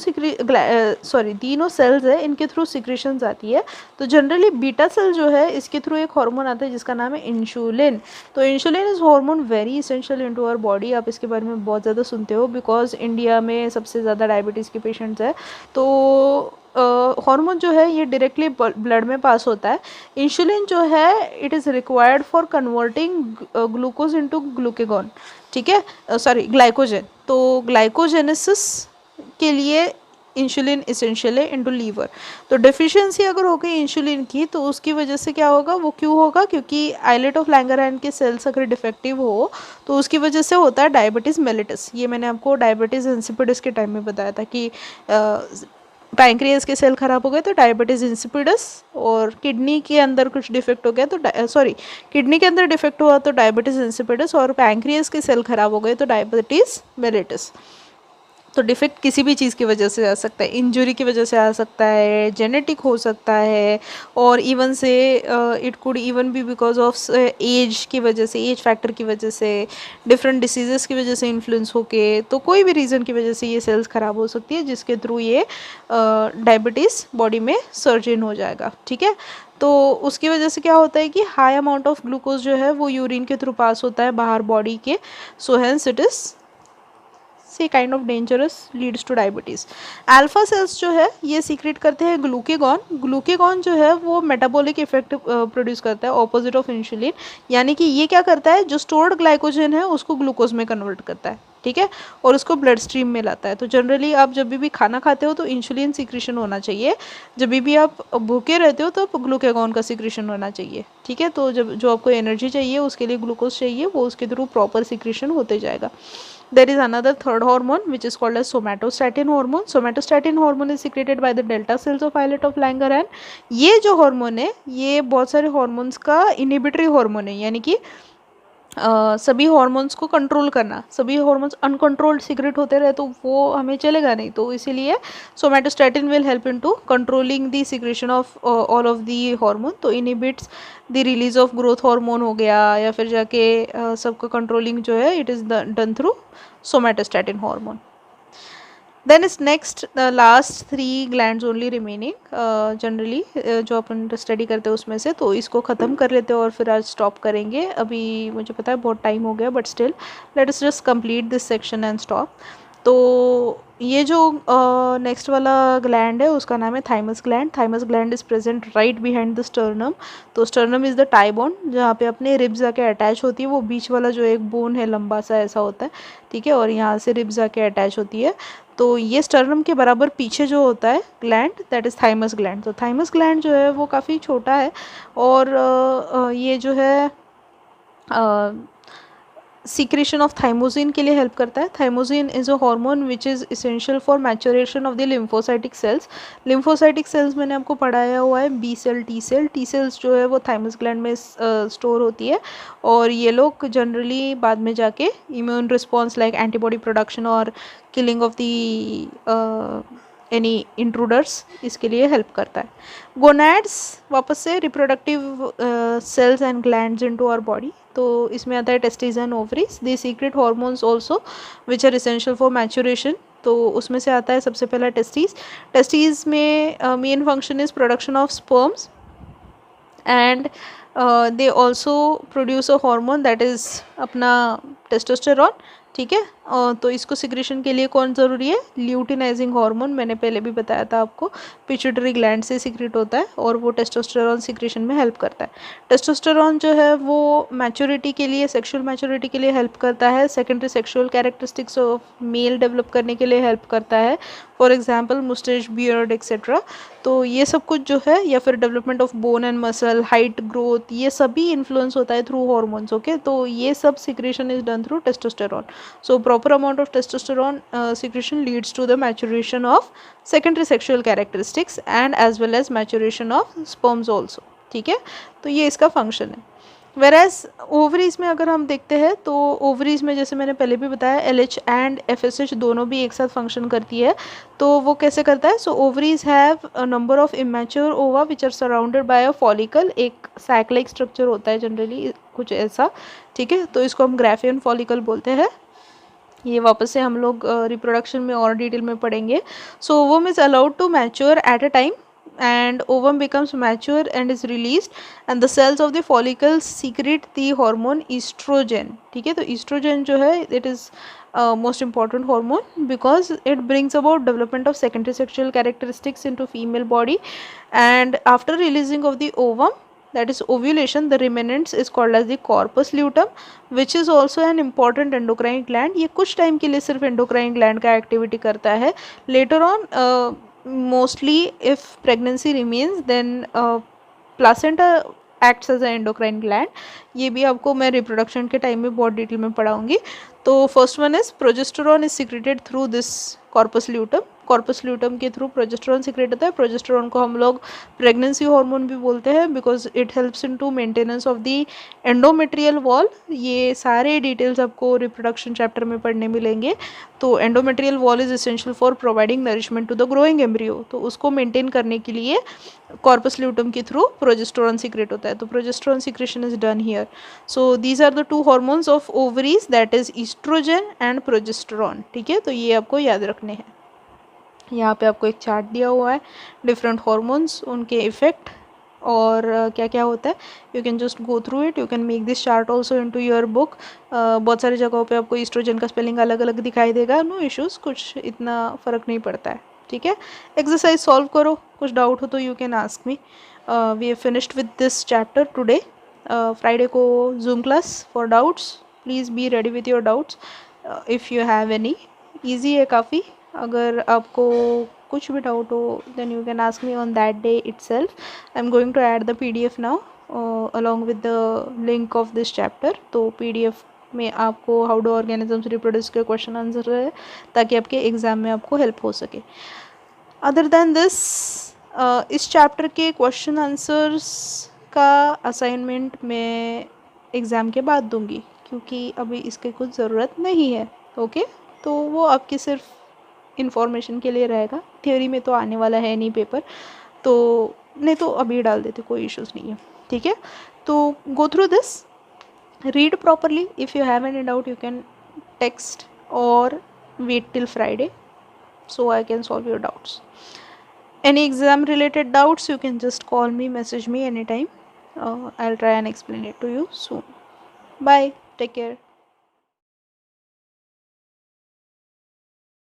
सेल्स है इनके थ्रू सिक्रेशंस आती है. तो जनरली बीटा सेल जो है इसके थ्रू एक हार्मोन आता है जिसका नाम है इंसुलिन. तो insulin is hormone very essential into our body. आप इसके बारे में बहुत ज़्यादा सुनते हो बिकॉज इंडिया में सबसे ज़्यादा डायबिटीज़ के पेशेंट्स है. तो हार्मोन जो है ये डायरेक्टली ब्लड में पास होता है. इंसुलिन जो है it is required for converting glucose into glucagon. ठीक है, ग्लाइकोजन. तो ग्लाइकोजेनेसिस के लिए इंसुलिन इसेंशियल है इनटू लीवर. तो डेफिशिएंसी अगर हो गई इंसुलिन की तो उसकी वजह से क्या होगा? वो क्यों होगा? क्योंकि आइलेट ऑफ लैंगरहैन के सेल्स अगर डिफेक्टिव हो तो उसकी वजह से होता है डायबिटीज़ मेलिटस. ये मैंने आपको डायबिटीज़ इंसिपिडस के टाइम में बताया था कि पैंक्रियास के सेल खराब हो गए तो डायबिटीज़ इंसिपिडस, और किडनी के अंदर कुछ डिफेक्ट हो गया तो किडनी के अंदर डिफेक्ट हुआ तो डायबिटीज़ इंसिपिडस, और पैंक्रियास के सेल खराब हो गए तो डायबिटीज़ मेलिटस. तो डिफेक्ट किसी भी चीज़ की वजह से आ सकता है, इंजरी की वजह से आ सकता है, जेनेटिक हो सकता है, और इवन से it could even be because of age की वजह से, एज फैक्टर की वजह से, डिफरेंट डिसीजेस की वजह से इन्फ्लुएंस होके, तो कोई भी रीज़न की वजह से ये सेल्स ख़राब हो सकती है, जिसके थ्रू ये डायबिटीज़ बॉडी में सर्ज इन हो जाएगा। ठीक है, तो उसकी वजह से क्या होता है कि हाई अमाउंट ऑफ ग्लूकोज जो है वो यूरिन के थ्रू पास होता है बाहर बॉडी के, सो हेंस इट इज़ से kind of dangerous, leads two diabetes. Alpha cells जो है ये सीक्रेट करते हैं ग्लूकेगॉन। ग्लूकेगॉन जो है वो मेटाबॉलिक इफेक्ट प्रोड्यूस करता है ऑपोजिट ऑफ इंसुलिन, यानी कि ये क्या करता है, जो स्टोर्ड ग्लाइकोजन है उसको ग्लूकोज में कन्वर्ट करता है। ठीक है, और उसको ब्लड स्ट्रीम में लाता है। तो जनरली आप जब भी खाना खाते हो तो इंसुलिन सिक्रेशन होना चाहिए, जब भी आप भूखे रहते हो तो ग्लूकेगॉन का सिक्रेशन होना चाहिए। ठीक है, तो जब जो आपको एनर्जी चाहिए उसके लिए ग्लूकोज चाहिए, वो उसके थ्रू प्रॉपर सिक्रेशन होते जाएगा। There is another third hormone which is called as somatostatin hormone. Somatostatin hormone is secreted by the delta cells of islet of Langerhans. ये जो हार्मोन है ये बहुत सारे हार्मोन्स का इनहिबिटरी हार्मोन है, यानी कि सभी हार्मोन्स को कंट्रोल करना। सभी हार्मोन्स अनकंट्रोल्ड सीक्रेट होते रहे तो वो हमें चलेगा नहीं, तो इसीलिए somatostatin will help in to controlling the secretion of all of the hormone. तो inhibits the release of growth hormone हो गया, या फिर जाके सबका कंट्रोलिंग जो है it is done through somatostatin hormone. Then is next the last 3 glands only remaining generally जो अपन स्टडी करते हैं उसमें से, तो इसको ख़त्म कर लेते हैं और फिर आज स्टॉप करेंगे। अभी मुझे पता है बहुत टाइम हो गया, but still let us just complete this section and stop. तो ये जो नेक्स्ट वाला ग्लैंड है उसका नाम है thymus gland. Thymus gland is present right behind the sternum. तो sternum is the tie bone, जहाँ पे अपने रिब्स आके अटैच होती है। वो बीच वाला जो एक बोन है लंबा सा ऐसा होता है, ठीक है, और यहाँ से रिब्स आके अटैच होती है। तो ये स्टर्नम के बराबर पीछे जो होता है gland that is thymus gland. तो थाइमस ग्लैंड जो है वो काफ़ी छोटा है, और ये जो है सीक्रेशन ऑफ थाइमोसिन के लिए हेल्प करता है। Thymosin is a hormone which is essential for maturation of the lymphocytic cells. Lymphocytic cells मैंने आपको पढ़ाया हुआ है, B cell, T cell. T cells जो है वो थाइमस ग्लैंड में स्टोर होती है, और ये लोग जनरली बाद में जाके immune response like antibody production और killing of the any intruders, इसके लिए हेल्प करता है। गोनैड्स वापस से reproductive cells and glands into our body. तो इसमें आता है testis and ovaries. They secrete hormones also which are essential for maturation. तो उसमें से आता है सबसे पहला टेस्टिस। टेस्टिस में main function is production of sperms, and they also produce a hormone that is अपना टेस्टोस्टेरॉन। ठीक है, तो इसको सिक्रेशन के लिए कौन ज़रूरी है, ल्यूटिनाइजिंग हार्मोन। मैंने पहले भी बताया था आपको, पिट्यूटरी ग्लैंड से सिक्रेट होता है और वो टेस्टोस्टेरॉन सिक्रेशन में हेल्प करता है। टेस्टोस्टेरॉन जो है वो मैच्योरिटी के लिए, सेक्सुअल मैच्योरिटी के लिए हेल्प करता है। Secondary sexual characteristics of male develop करने के लिए हेल्प करता है, फॉर एग्जाम्पल मुस्टेच, बियर्ड एक्सेट्रा। तो ये सब कुछ जो है, या फिर development of bone and muscle, height growth, ये सभी इन्फ्लुएंस होता है थ्रू हॉर्मोन्स। ओके, तो ये सब secretion is done through testosterone. So proper amount of testosterone secretion leads to the maturation of secondary sexual characteristics and as well as maturation of sperms also. ठीक है, तो ये इसका फंक्शन है। वेराज ovaries में अगर हम देखते हैं तो ओवरीज में जैसे मैंने पहले भी बताया LH एंड FSH दोनों भी एक साथ फंक्शन करती है। तो वो कैसे करता है, so ovaries have a number of immature ova which are surrounded by a follicle. एक सैक लाइक स्ट्रक्चर होता है जनरली कुछ ऐसा, ठीक है, तो इसको हम ग्राफियन फॉलिकल बोलते हैं। ये वापस से हम लोग रिप्रोडक्शन में और डिटेल में पढ़ेंगे। So ovum is allowed to mature at a time, and ovum becomes mature and is released, and the cells of the follicles secrete the hormone estrogen. ठीक है, तो estrogen जो है it is most important hormone because it brings about development of secondary sexual characteristics into female body, and after releasing of the ovum, that is ovulation, the remnants is called as the corpus luteum, which is also an important endocrine gland. ये कुछ time के लिए सिर्फ endocrine gland का activity करता है। later on mostly if pregnancy remains then placenta acts as an endocrine gland. ये भी आपको मैं रिप्रोडक्शन के टाइम में बहुत डिटेल में पढ़ाऊंगी। तो first one is progesterone is secreted through this corpus luteum. Corpus luteum के थ्रू प्रोजेस्टेरॉन सिक्रेट होता है। प्रोजेस्टेरॉन को हम लोग प्रेगनेंसी हार्मोन भी बोलते हैं because it helps in to maintenance of the endometrial wall. ये सारे डिटेल्स आपको रिप्रोडक्शन चैप्टर में पढ़ने मिलेंगे। तो endometrial wall is essential for providing nourishment to the growing embryo, तो उसको मेंटेन करने के लिए कॉर्पस ल्यूटम के थ्रू प्रोजेस्टेरॉन सिक्रेट होता है। तो progesterone secretion is done here. So these are the two hormones of ovaries, that is oestrogen and progesterone. ठीक है, तो ये आपको याद रखने हैं। यहाँ पे आपको एक चार्ट दिया हुआ है, डिफरेंट हार्मोन्स, उनके इफेक्ट और क्या क्या होता है। You can just go through it, you can make this chart also into your book. बहुत सारी जगहों पे आपको ईस्ट्रोजन का स्पेलिंग अलग अलग दिखाई देगा, नो इश्यूज़, कुछ इतना फ़र्क नहीं पड़ता है। ठीक है, एक्सरसाइज सॉल्व करो, कुछ डाउट हो तो you can ask me. We have finished with this chapter today. Friday को zoom class for doubts, please be ready with your doubts if you have any. Easy है काफ़ी, अगर आपको कुछ भी डाउट हो then you can ask me on that day itself. I am going to add the PDF now along with the link of this chapter. तो PDF में आपको हाउ डू ऑर्गेनिजम्स रिप्रोड्यूस के क्वेश्चन आंसर है, ताकि आपके exam में आपको help हो सके। अदर दैन दिस, इस चैप्टर के क्वेश्चन आंसर्स का असाइनमेंट मैं एग्ज़ाम के बाद दूंगी, क्योंकि अभी इसकी कुछ ज़रूरत नहीं है। ओके, तो वो आपकी सिर्फ इन्फॉर्मेशन के लिए रहेगा, थ्योरी में तो आने वाला है नहीं पेपर, तो नहीं तो अभी डाल देते, कोई इश्यूज़ नहीं है। ठीक है, तो go through this, read properly. If you have any doubt you can text or wait till Friday so I can solve your doubts. Any exam related doubts you can just call me, message me anytime. I'll try and explain it to you soon. Bye, take care.